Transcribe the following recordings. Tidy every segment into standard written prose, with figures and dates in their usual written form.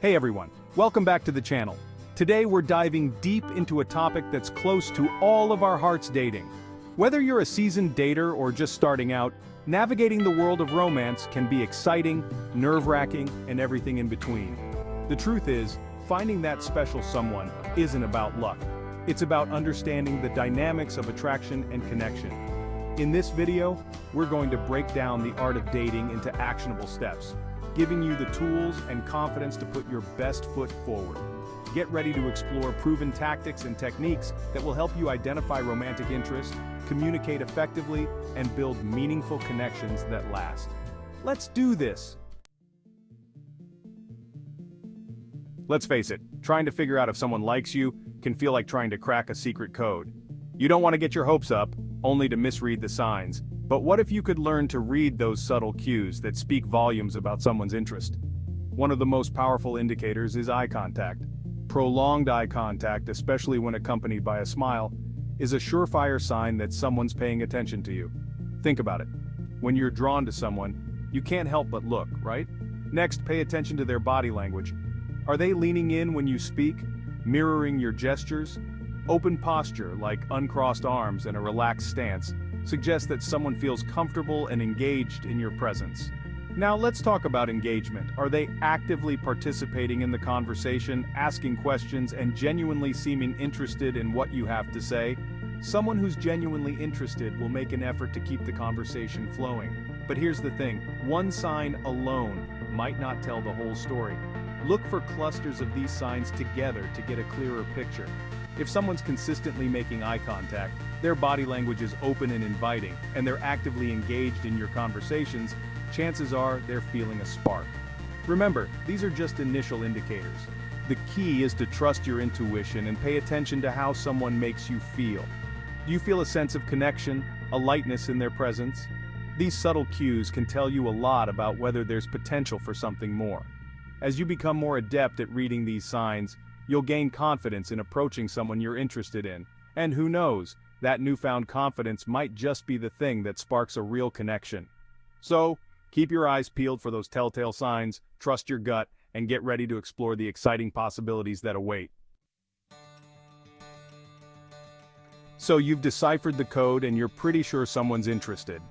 Hey everyone, welcome back to the channel. Today we're diving deep into a topic that's close to all of our hearts: dating. Whether you're a seasoned dater or just starting out, navigating the world of romance can be exciting, nerve-wracking, and everything in between. The truth is, finding that special someone isn't about luck. It's about understanding the dynamics of attraction and connection. In this video, we're going to break down the art of dating into actionable steps, giving you the tools and confidence to put your best foot forward. Get ready to explore proven tactics and techniques that will help you identify romantic interest, communicate effectively, and build meaningful connections that last. Let's do this! Let's face it, trying to figure out if someone likes you can feel like trying to crack a secret code. You don't want to get your hopes up, only to misread the signs. But what if you could learn to read those subtle cues that speak volumes about someone's interest? One of the most powerful indicators is eye contact. Prolonged eye contact, especially when accompanied by a smile, is a surefire sign that someone's paying attention to you. Think about it. When you're drawn to someone, you can't help but look, right? Next, pay attention to their body language. Are they leaning in when you speak, mirroring your gestures? Open posture, like uncrossed arms and a relaxed stance, suggests that someone feels comfortable and engaged in your presence. Now let's talk about engagement. Are they actively participating in the conversation, asking questions, and genuinely seeming interested in what you have to say? Someone who's genuinely interested will make an effort to keep the conversation flowing. But here's the thing, one sign alone might not tell the whole story. Look for clusters of these signs together to get a clearer picture. If someone's consistently making eye contact, their body language is open and inviting, and they're actively engaged in your conversations, chances are they're feeling a spark. Remember, these are just initial indicators. The key is to trust your intuition and pay attention to how someone makes you feel. Do you feel a sense of connection, a lightness in their presence? These subtle cues can tell you a lot about whether there's potential for something more. As you become more adept at reading these signs, you'll gain confidence in approaching someone you're interested in. And who knows, that newfound confidence might just be the thing that sparks a real connection. So, keep your eyes peeled for those telltale signs, trust your gut, and get ready to explore the exciting possibilities that await. So you've deciphered the code and you're pretty sure someone's interested.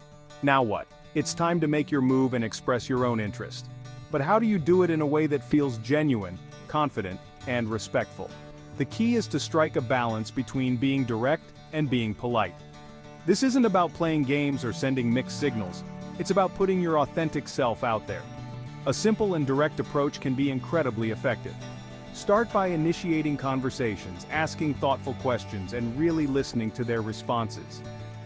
Now what? It's time to make your move and express your own interest. But how do you do it in a way that feels genuine, confident, and respectful? The key is to strike a balance between being direct and being polite. This isn't about playing games or sending mixed signals. It's about putting your authentic self out there. A simple and direct approach can be incredibly effective. Start by initiating conversations, asking thoughtful questions, and really listening to their responses.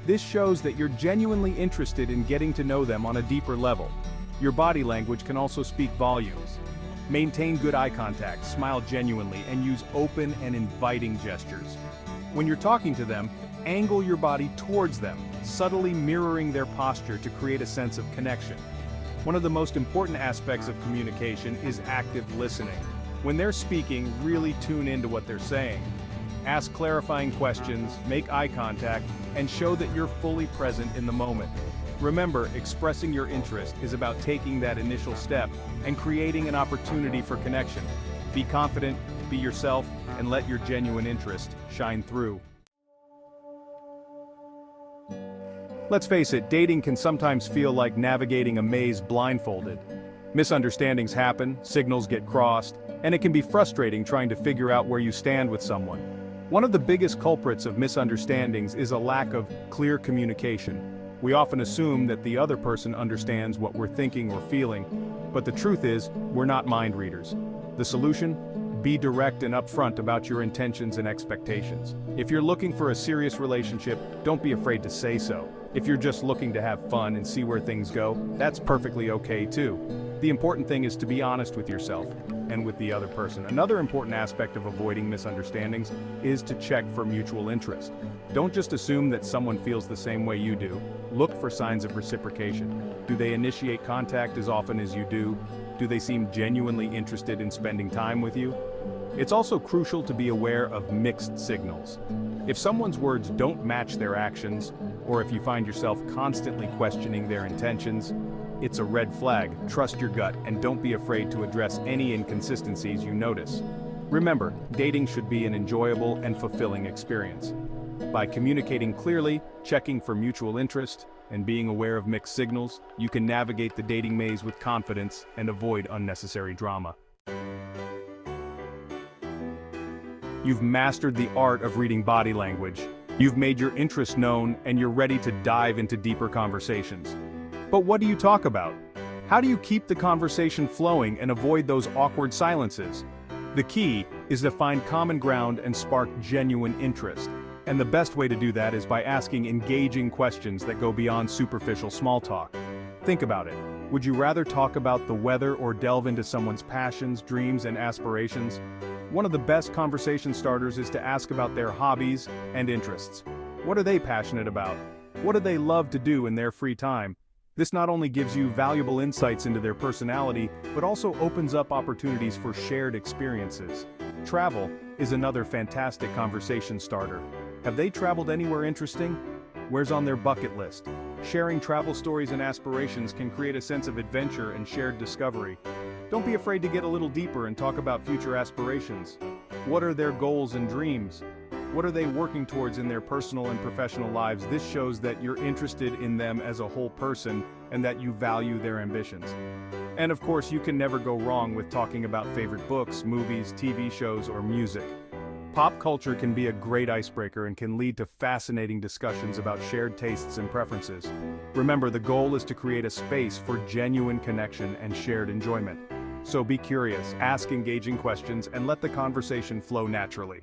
This shows that you're genuinely interested in getting to know them on a deeper level. Your body language can also speak volumes. Maintain good eye contact, smile genuinely, and use open and inviting gestures. When you're talking to them, angle your body towards them, subtly mirroring their posture to create a sense of connection. One of the most important aspects of communication is active listening. When they're speaking, really tune into what they're saying. Ask clarifying questions, make eye contact, and show that you're fully present in the moment. Remember, expressing your interest is about taking that initial step and creating an opportunity for connection. Be confident, be yourself, and let your genuine interest shine through. Let's face it, dating can sometimes feel like navigating a maze blindfolded. Misunderstandings happen, signals get crossed, and it can be frustrating trying to figure out where you stand with someone. One of the biggest culprits of misunderstandings is a lack of clear communication. We often assume that the other person understands what we're thinking or feeling, but the truth is, we're not mind readers. The solution? Be direct and upfront about your intentions and expectations. If you're looking for a serious relationship, don't be afraid to say so. If you're just looking to have fun and see where things go, that's perfectly okay too. The important thing is to be honest with yourself and with the other person. Another important aspect of avoiding misunderstandings is to check for mutual interest. Don't just assume that someone feels the same way you do. Look for signs of reciprocation. Do they initiate contact as often as you do? Do they seem genuinely interested in spending time with you? It's also crucial to be aware of mixed signals. If someone's words don't match their actions, or if you find yourself constantly questioning their intentions, it's a red flag. Trust your gut and don't be afraid to address any inconsistencies you notice. Remember, dating should be an enjoyable and fulfilling experience. By communicating clearly, checking for mutual interest, and being aware of mixed signals, you can navigate the dating maze with confidence and avoid unnecessary drama. You've mastered the art of reading body language. You've made your interest known and you're ready to dive into deeper conversations. But what do you talk about? How do you keep the conversation flowing and avoid those awkward silences? The key is to find common ground and spark genuine interest. And the best way to do that is by asking engaging questions that go beyond superficial small talk. Think about it. Would you rather talk about the weather or delve into someone's passions, dreams, and aspirations? One of the best conversation starters is to ask about their hobbies and interests. What are they passionate about? What do they love to do in their free time? This not only gives you valuable insights into their personality, but also opens up opportunities for shared experiences. Travel is another fantastic conversation starter. Have they traveled anywhere interesting? Where's on their bucket list? Sharing travel stories and aspirations can create a sense of adventure and shared discovery. Don't be afraid to get a little deeper and talk about future aspirations. What are their goals and dreams? What are they working towards in their personal and professional lives? This shows that you're interested in them as a whole person and that you value their ambitions. And of course, you can never go wrong with talking about favorite books, movies, TV shows, or music. Pop culture can be a great icebreaker and can lead to fascinating discussions about shared tastes and preferences. Remember, the goal is to create a space for genuine connection and shared enjoyment. So be curious, ask engaging questions, and let the conversation flow naturally.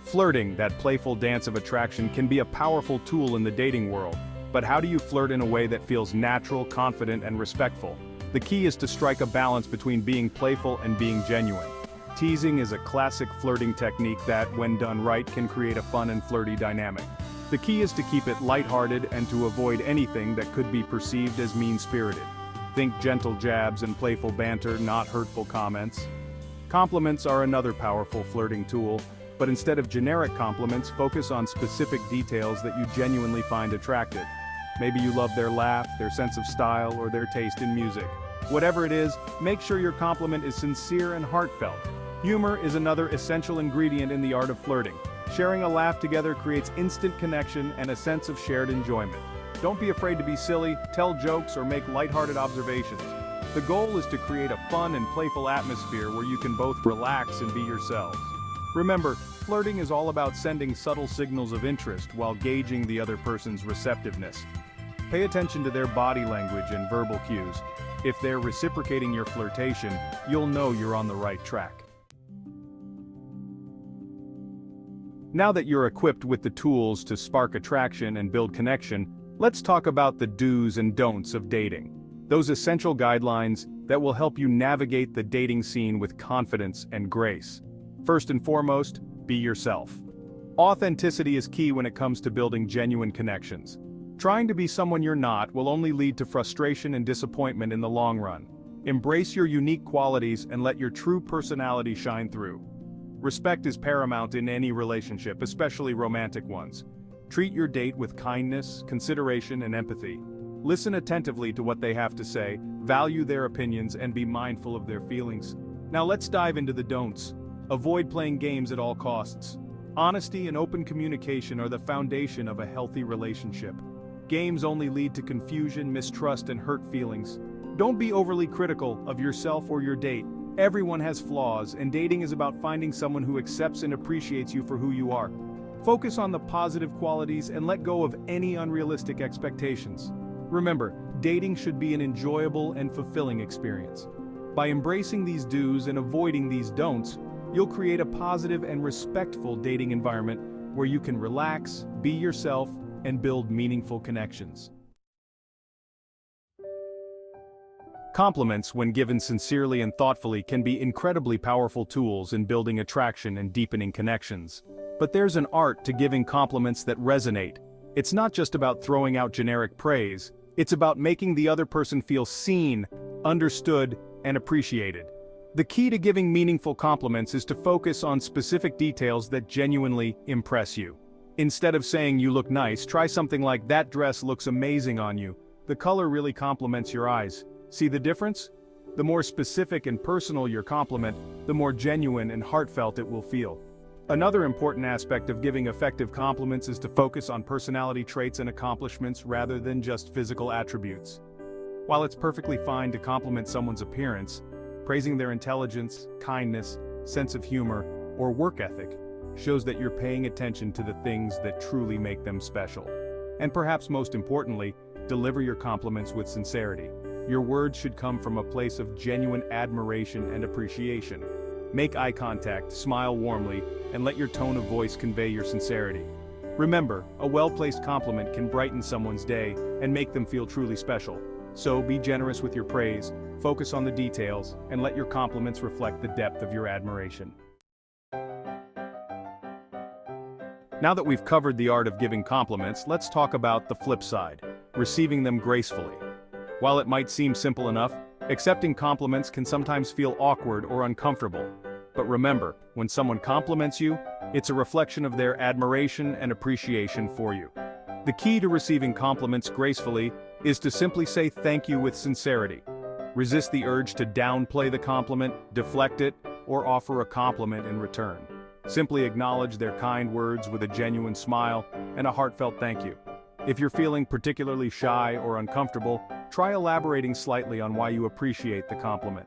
Flirting, that playful dance of attraction, can be a powerful tool in the dating world. But how do you flirt in a way that feels natural, confident, and respectful? The key is to strike a balance between being playful and being genuine. Teasing is a classic flirting technique that, when done right, can create a fun and flirty dynamic. The key is to keep it lighthearted and to avoid anything that could be perceived as mean-spirited. Think gentle jabs and playful banter, not hurtful comments. Compliments are another powerful flirting tool, but instead of generic compliments, focus on specific details that you genuinely find attractive. Maybe you love their laugh, their sense of style, or their taste in music. Whatever it is, make sure your compliment is sincere and heartfelt. Humor is another essential ingredient in the art of flirting. Sharing a laugh together creates instant connection and a sense of shared enjoyment. Don't be afraid to be silly, tell jokes, or make lighthearted observations. The goal is to create a fun and playful atmosphere where you can both relax and be yourselves. Remember, flirting is all about sending subtle signals of interest while gauging the other person's receptiveness. Pay attention to their body language and verbal cues. If they're reciprocating your flirtation, you'll know you're on the right track. Now that you're equipped with the tools to spark attraction and build connection, let's talk about the do's and don'ts of dating. Those essential guidelines that will help you navigate the dating scene with confidence and grace. First and foremost, be yourself. Authenticity is key when it comes to building genuine connections. Trying to be someone you're not will only lead to frustration and disappointment in the long run. Embrace your unique qualities and let your true personality shine through. Respect is paramount in any relationship, especially romantic ones. Treat your date with kindness, consideration, and empathy. Listen attentively to what they have to say, value their opinions, and be mindful of their feelings. Now let's dive into the don'ts. Avoid playing games at all costs. Honesty and open communication are the foundation of a healthy relationship. Games only lead to confusion, mistrust, and hurt feelings. Don't be overly critical of yourself or your date. Everyone has flaws, and dating is about finding someone who accepts and appreciates you for who you are. Focus on the positive qualities and let go of any unrealistic expectations. Remember, dating should be an enjoyable and fulfilling experience. By embracing these do's and avoiding these don'ts, you'll create a positive and respectful dating environment where you can relax, be yourself, and build meaningful connections. Compliments, when given sincerely and thoughtfully, can be incredibly powerful tools in building attraction and deepening connections. But there's an art to giving compliments that resonate. It's not just about throwing out generic praise, it's about making the other person feel seen, understood, and appreciated. The key to giving meaningful compliments is to focus on specific details that genuinely impress you. Instead of saying you look nice, try something like that dress looks amazing on you. The color really complements your eyes. See the difference? The more specific and personal your compliment, the more genuine and heartfelt it will feel. Another important aspect of giving effective compliments is to focus on personality traits and accomplishments rather than just physical attributes. While it's perfectly fine to compliment someone's appearance, praising their intelligence, kindness, sense of humor, or work ethic shows that you're paying attention to the things that truly make them special. And perhaps most importantly, deliver your compliments with sincerity. Your words should come from a place of genuine admiration and appreciation. Make eye contact, smile warmly, and let your tone of voice convey your sincerity. Remember, a well-placed compliment can brighten someone's day and make them feel truly special. So be generous with your praise, focus on the details, and let your compliments reflect the depth of your admiration. Now that we've covered the art of giving compliments, let's talk about the flip side, receiving them gracefully. While it might seem simple enough, accepting compliments can sometimes feel awkward or uncomfortable. But remember, when someone compliments you, it's a reflection of their admiration and appreciation for you. The key to receiving compliments gracefully is to simply say thank you with sincerity. Resist the urge to downplay the compliment, deflect it, or offer a compliment in return. Simply acknowledge their kind words with a genuine smile and a heartfelt thank you. If you're feeling particularly shy or uncomfortable, try elaborating slightly on why you appreciate the compliment.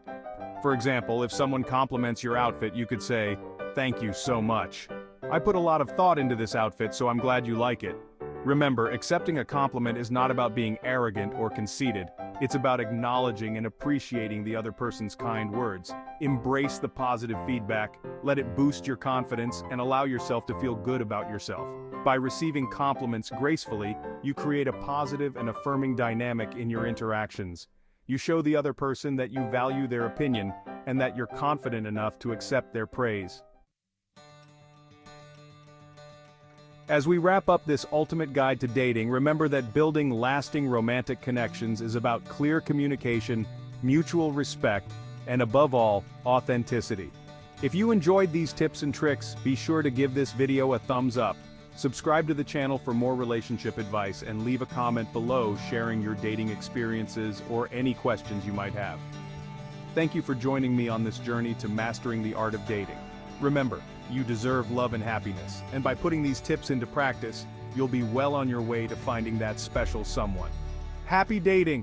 For example, if someone compliments your outfit, you could say, "Thank you so much. I put a lot of thought into this outfit, so I'm glad you like it." Remember, accepting a compliment is not about being arrogant or conceited. It's about acknowledging and appreciating the other person's kind words. Embrace the positive feedback, let it boost your confidence, and allow yourself to feel good about yourself. By receiving compliments gracefully, you create a positive and affirming dynamic in your interactions. You show the other person that you value their opinion and that you're confident enough to accept their praise. As we wrap up this ultimate guide to dating, remember that building lasting romantic connections is about clear communication, mutual respect, and above all, authenticity. If you enjoyed these tips and tricks, be sure to give this video a thumbs up. Subscribe to the channel for more relationship advice and leave a comment below sharing your dating experiences or any questions you might have. Thank you for joining me on this journey to mastering the art of dating. Remember, you deserve love and happiness, and by putting these tips into practice, you'll be well on your way to finding that special someone. Happy dating!